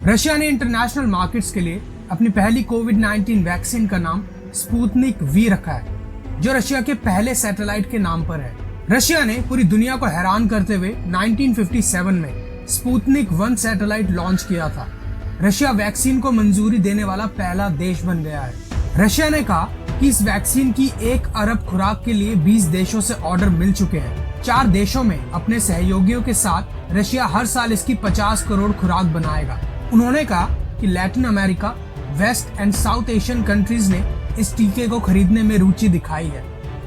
Russia ने international markets के लिए अपनी पहली कोविड-19 वैक्सीन का नाम स्पुतनिक वी रखा है, जो रशिया के पहले सैटेलाइट के नाम पर है। रशिया ने पूरी दुनिया को हैरान करते हुए 1957 में स्पुतनिक 1 सैटेलाइट लॉन्च किया था। रशिया वैक्सीन को मंजूरी देने वाला पहला देश बन गया है। रशिया ने कहा कि इस वैक्सीन की 1 अरब खुराक के लिए 20 देशों से ऑर्डर मिल चुके हैं। 4 देशों में अपने सहयोगियों के साथ रशिया हर साल इसकी 50 करोड़ खुराक बनाएगा। उन्होंने कहा कि Latin America, west and south Asian countries ने इस टीके को खरीदने में रुचि दिखाई है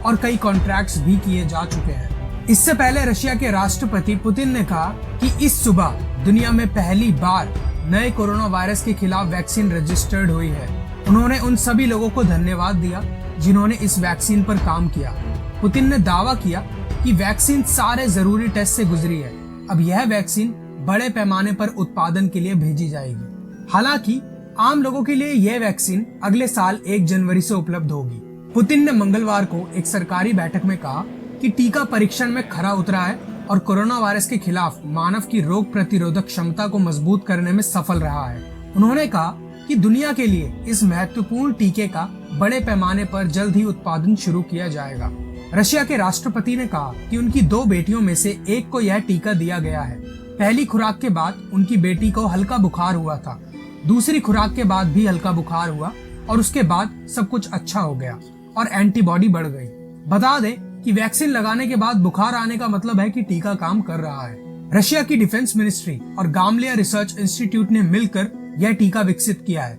और कई कॉन्ट्रैक्ट्स भी किए जा चुके हैं। इससे पहले रशिया के राष्ट्रपति पुतिन ने कहा कि इस सुबह दुनिया में पहली बार नए कोरोना वायरस के खिलाफ वैक्सीन रजिस्टर्ड हुई है। उन्होंने उन सभी लोगों को धन्यवाद दिया जिन्होंने इस वैक्सीन पर काम किया। पुतिन ने दावा किया कि वैक्सीन सारे जरूरी टेस्ट से गुजरी है। अब यह वैक्सीन बड़े पैमाने पर उत्पादन के लिए भेजी जाएगी। हालांकि आम लोगों के लिए यह वैक्सीन अगले साल 1 जनवरी से उपलब्ध होगी। पुतिन ने मंगलवार को एक सरकारी बैठक में कहा कि टीका परीक्षण में खरा उतरा है और कोरोना वायरस के खिलाफ मानव की रोग प्रतिरोधक क्षमता को मजबूत करने में सफल रहा है। उन्होंने कहा कि दुनिया के लिए इस महत्वपूर्ण टीके का बड़े पैमाने पर जल्द ही उत्पादन शुरू किया जाएगा। रशिया के राष्ट्रपति ने कहा कि उनकी 2 बेटियों में से एक को यह टीका दिया गया है। पहली खुराक के बाद उनकी बेटी को हल्का बुखार हुआ था। दूसरी खुराक के बाद भी हल्का बुखार हुआ और उसके बाद सब कुछ अच्छा हो गया और एंटीबॉडी बढ़ गई। बता दें कि वैक्सीन लगाने के बाद बुखार आने का मतलब है कि टीका काम कर रहा है। रशिया की डिफेंस मिनिस्ट्री और गामलिया रिसर्च इंस्टीट्यूट ने मिलकर यह टीका विकसित किया है।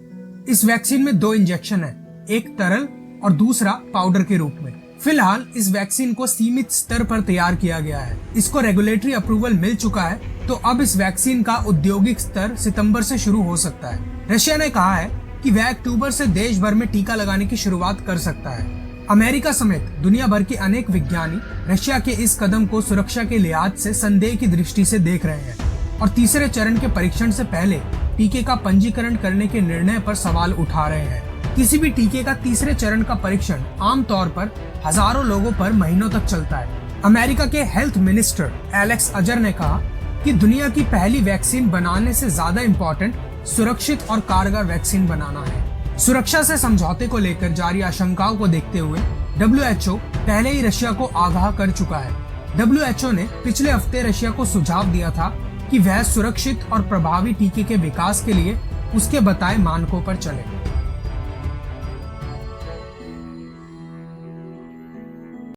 इस वैक्सीन में 2 इंजेक्शन है, एक तरल और दूसरा पाउडर के रूप में। फिलहाल इस वैक्सीन को सीमित स्तर पर तैयार किया गया है। इसको रेगुलेटरी अप्रूवल मिल चुका है, तो अब इस वैक्सीन का औद्योगिक स्तर सितंबर से शुरू हो सकता है। रशिया ने कहा है कि वह अक्टूबर से देश भर में टीका लगाने की शुरुआत कर सकता है। अमेरिका समेत दुनिया भर के अनेक विज्ञानी रशिया के इस कदम को सुरक्षा के लिहाज से संदेह की दृष्टि से देख रहे हैं और तीसरे चरण के परीक्षण से पहले टीके का पंजीकरण करने के निर्णय पर सवाल उठा रहे हैं। किसी भी टीके का तीसरे चरण का परीक्षण आमतौर पर हजारों लोगों पर महीनों तक चलता है। अमेरिका के हेल्थ मिनिस्टर एलेक्स अजर ने कहा कि दुनिया की पहली वैक्सीन बनाने से ज्यादा इम्पोर्टेंट सुरक्षित और कारगर वैक्सीन बनाना है। सुरक्षा से समझौते को लेकर जारी आशंकाओं को देखते हुए WHO पहले ही रशिया को आगाह कर चुका है। WHO ने पिछले हफ्ते रशिया को सुझाव दिया था कि वह सुरक्षित और प्रभावी टीके के विकास के लिए उसके बताए मानकों पर चले।